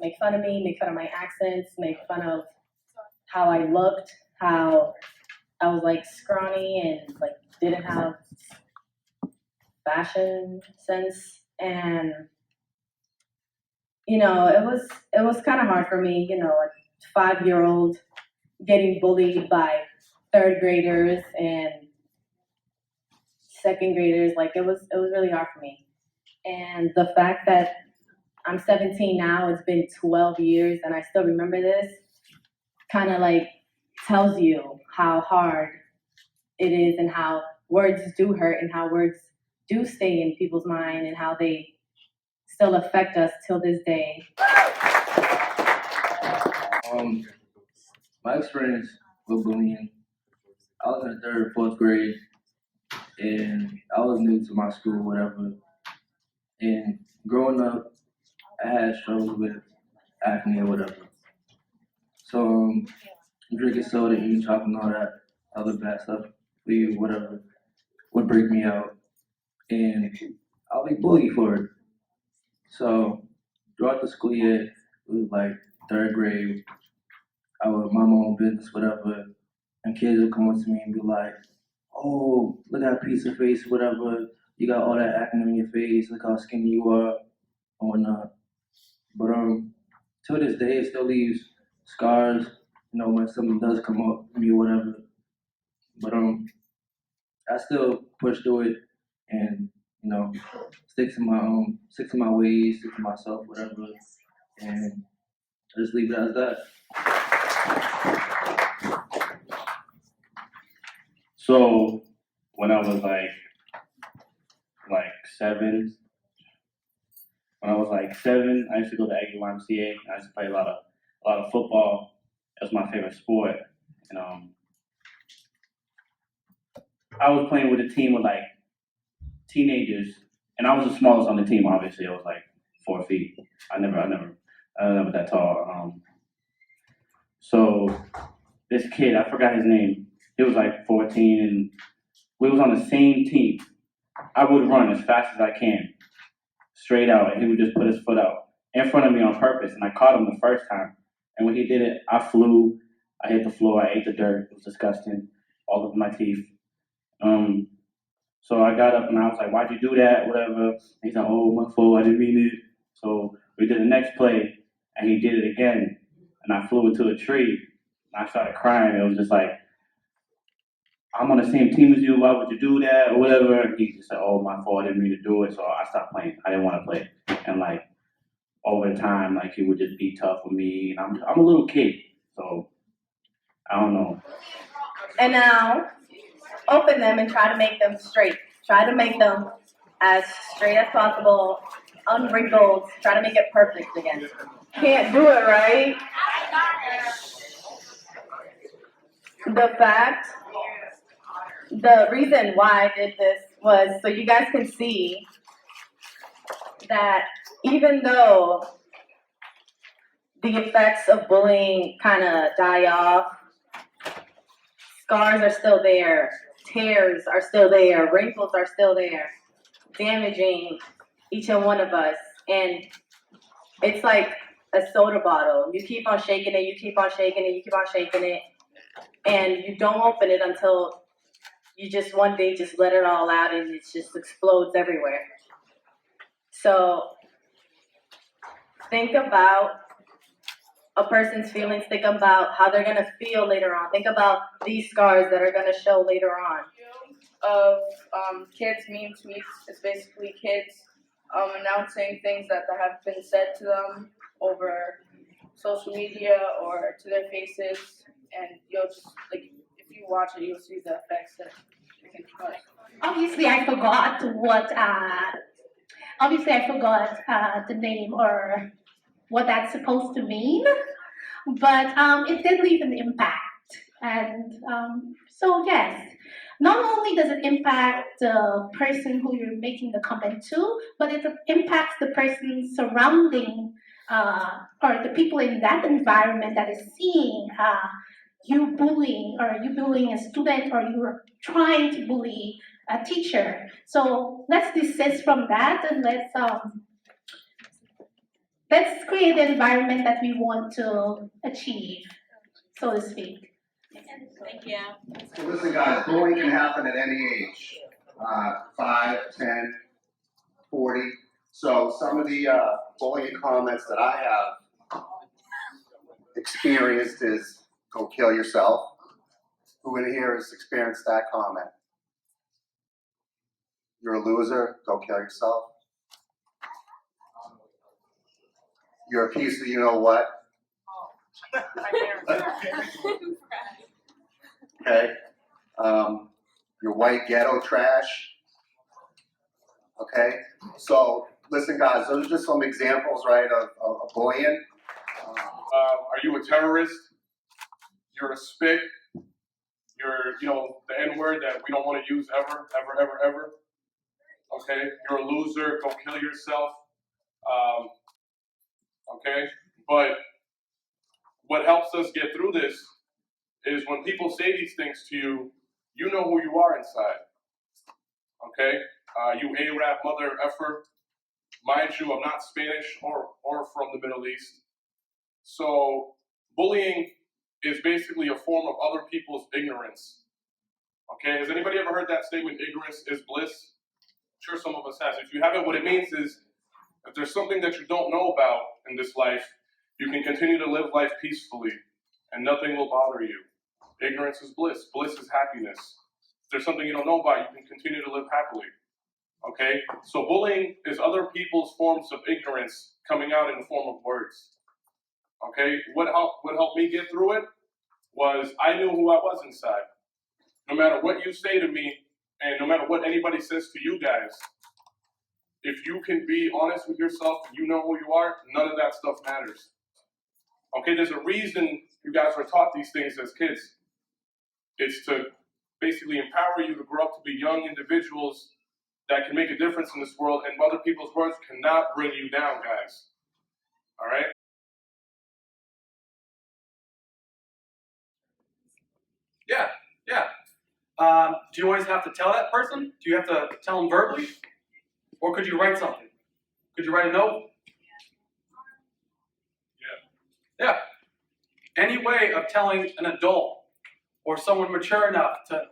make fun of me, make fun of my accents, make fun of how I looked, how I was like scrawny and like didn't have fashion sense. And it was kind of hard for me, a 5-year-old getting bullied by third graders and second graders. Like it was really hard for me. And the fact that I'm 17 now, it's been 12 years and I still remember this, kind of like tells you how hard it is and how words do hurt and how words do stay in people's mind and how they still affect us till this day. My experience with bullying, I was in third, fourth grade, and I was new to my school, whatever. And growing up, I had struggles with acne or whatever. So drinking soda, eating chocolate, and all that other bad stuff, weed, whatever, would break me out, and I'll be bullied for it. So throughout the school year, it was like third grade, I would mind my own business, whatever, and kids would come up to me and be like, "Oh, look at that piece of face, whatever. You got all that acne on your face. Look how skinny you are, and whatnot." But to this day, it still leaves scars. When something does come up to me, whatever. But I still push through it, and stick to my ways, stick to myself, whatever, and just leave it as that. So when I was like 7, I used to go to Aggie YMCA. I used to play a lot of football. It was my favorite sport, and I was playing with a team of like teenagers, and I was the smallest on the team. Obviously, I was like 4 feet. I never that tall. So this kid, I forgot his name. He was like 14, and we was on the same team. I would run as fast as I can, straight out, and he would just put his foot out in front of me on purpose, and I caught him the first time. And when he did it, I flew, I hit the floor, I ate the dirt. It was disgusting, all over my teeth. So I got up and I was like, "Why'd you do that?" Whatever. He's like, "Oh, my fault, I didn't mean it." So we did the next play, and he did it again, and I flew into a tree, and I started crying. It was just like, "I'm on the same team as you. Why would you do that?" Or whatever. And he just said, "Oh, my fault. I didn't mean to do it." So I stopped playing. I didn't want to play. And like over time, like he would just be tough with me. And I'm a little kid, so I don't know. And now, open them and try to make them straight. Try to make them as straight as possible, unwrinkled. Try to make it perfect again. Can't do it, right? The reason why I did this was so you guys can see that even though the effects of bullying kind of die off, scars are still there, tears are still there, wrinkles are still there, damaging each and one of us. And it's like a soda bottle. You keep on shaking it, you keep on shaking it, you keep on shaking it, and you don't open it until you just one day just let it all out and it just explodes everywhere. So think about a person's feelings, think about how they're gonna feel later on. Think about these scars that are gonna show later on. Of kids meme tweets is basically kids announcing things that have been said to them over social media or to their faces, and you'll just like if you watch it, you'll see the effects that it can cause. Obviously, I forgot the name or what that's supposed to mean, but it did leave an impact. And so yes, not only does it impact the person who you're making the comment to, but it impacts the person surrounding or the people in that environment that is seeing you bullying a student or you're trying to bully a teacher. So let's desist from that and let's create the environment that we want to achieve, so to speak. Thank you. So listen, guys, bullying can happen at any age, 5, 10, 40. So some of the bullying comments that I have experienced is go kill yourself. Who in here has experienced that comment? You're a loser, go kill yourself. You're a piece of you know what? Okay. You're white ghetto trash. Okay. So listen, guys, those are just some examples, right, of bullying. Are you a terrorist? You're a spick. You're, the N-word that we don't want to use ever, ever, ever, ever. Okay? You're a loser. Go kill yourself. Okay? But what helps us get through this is when people say these things to you, you know who you are inside. Okay? You Arab mother effer. Mind you, I'm not Spanish or from the Middle East. So bullying is basically a form of other people's ignorance. Okay, has anybody ever heard that statement, ignorance is bliss? I'm sure some of us have. If you haven't, what it means is if there's something that you don't know about in this life, you can continue to live life peacefully and nothing will bother you. Ignorance is bliss. Bliss is happiness. If there's something you don't know about, you can continue to live happily. Okay, so bullying is other people's forms of ignorance coming out in the form of words. Okay, what helped me get through it was I knew who I was inside. No matter what you say to me, and no matter what anybody says to you guys, if you can be honest with yourself, you know who you are, none of that stuff matters. Okay, there's a reason you guys were taught these things as kids. It's to basically empower you to grow up to be young individuals that can make a difference in this world, and other people's words cannot bring you down, guys. All right? Yeah. Do you always have to tell that person? Do you have to tell them verbally? Or could you write something? Could you write a note? Yeah. Any way of telling an adult or someone mature enough to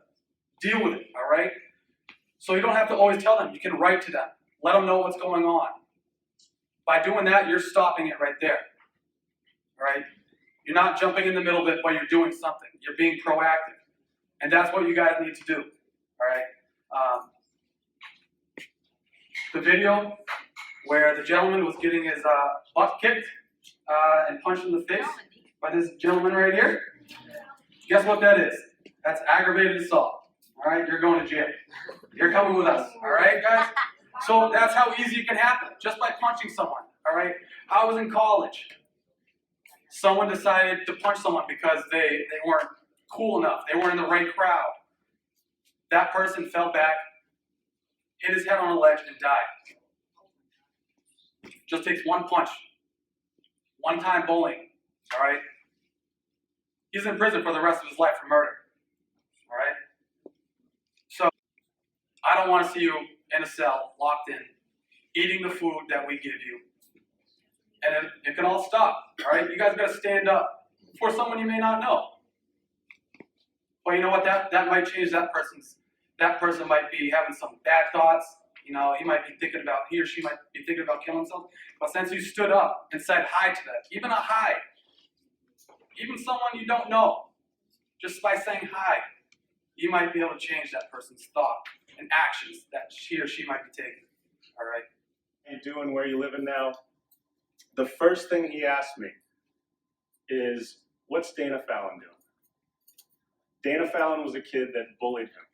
deal with it, all right? So you don't have to always tell them. You can write to them. Let them know what's going on. By doing that, you're stopping it right there, all right? You're not jumping in the middle of it while you're doing something. You're being proactive. And that's what you guys need to do, all right? The video where the gentleman was getting his butt kicked and punched in the face by this gentleman right here, guess what that is? That's aggravated assault, all right? You're going to jail. You're coming with us, all right, guys? So that's how easy it can happen, just by punching someone, all right? I was in college. Someone decided to punch someone because they weren't cool enough. They weren't in the right crowd. That person fell back, hit his head on a ledge, and died. Just takes one punch. One-time bullying, all right? He's in prison for the rest of his life for murder, all right? So I don't want to see you in a cell, locked in, eating the food that we give you. And it can all stop, all right? You guys got to stand up for someone you may not know. But you know what? That might change that person might be having some bad thoughts. He might be he or she might be thinking about killing himself. But since you stood up and said hi to them, even a hi, even someone you don't know, just by saying hi, you might be able to change that person's thought and actions that he or she might be taking, all right? What are you doing where you living now? The first thing he asked me is, what's Dana Fallon doing? Dana Fallon was a kid that bullied him.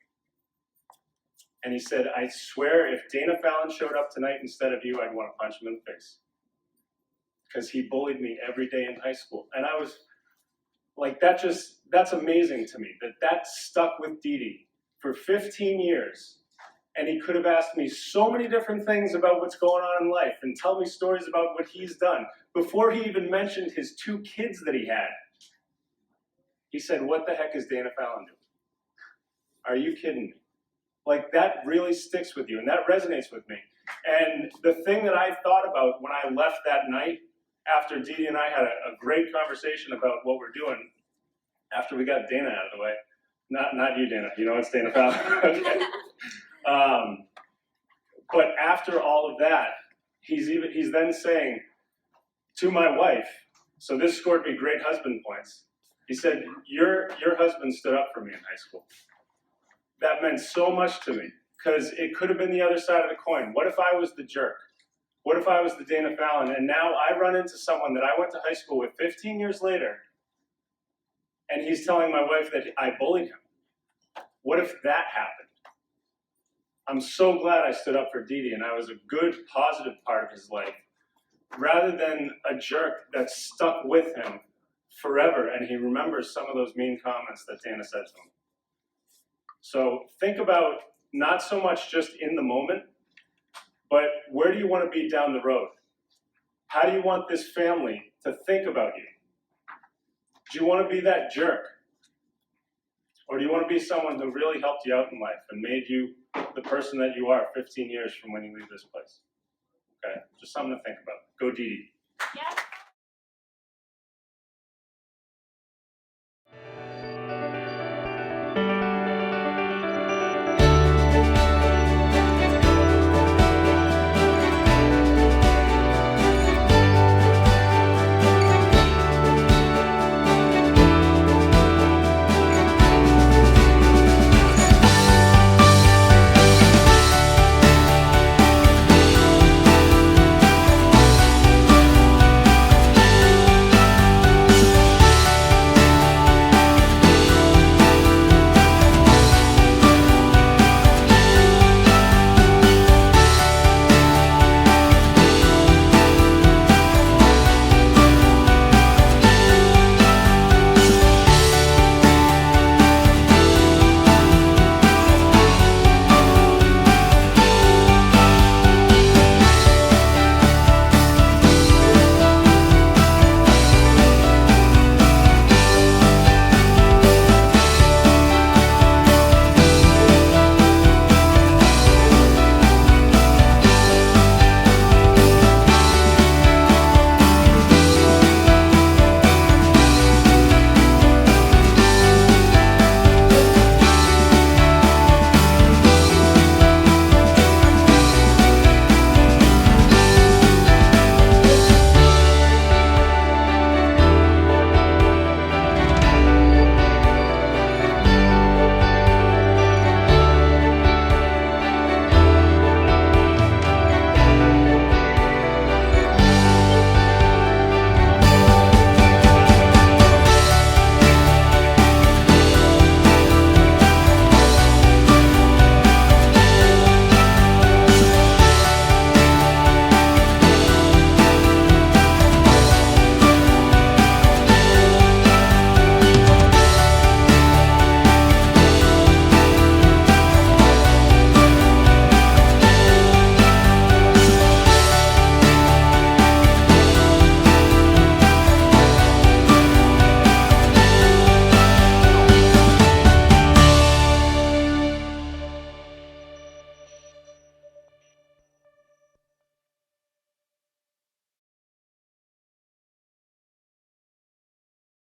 And he said, I swear if Dana Fallon showed up tonight instead of you, I'd want to punch him in the face. Because he bullied me every day in high school. And I was like, that's amazing to me, that stuck with Dee Dee for 15 years. And he could have asked me so many different things about what's going on in life and tell me stories about what he's done before he even mentioned his 2 kids that he had. He said, what the heck is Dana Fallon doing? Are you kidding me? Like, that really sticks with you, and that resonates with me. And the thing that I thought about when I left that night after Dee Dee and I had a great conversation about what we're doing, after we got Dana out of the way, not you, Dana, you know it's Dana Fallon. Okay. But after all of that, he's then saying to my wife, so this scored me great husband points. He said, your husband stood up for me in high school. That meant so much to me, because it could have been the other side of the coin. What if I was the jerk? What if I was the Dana Fallon, and now I run into someone that I went to high school with 15 years later, and he's telling my wife that I bullied him? What if that happened? I'm so glad I stood up for Dee Dee, and I was a good, positive part of his life, rather than a jerk that stuck with him forever, and he remembers some of those mean comments that Dana said to him. So think about not so much just in the moment, but where do you want to be down the road? How do you want this family to think about you? Do you want to be that jerk? Or do you want to be someone who really helped you out in life and made you the person that you are 15 years from when you leave this place? Okay, just something to think about. Go Dee Dee. Yes.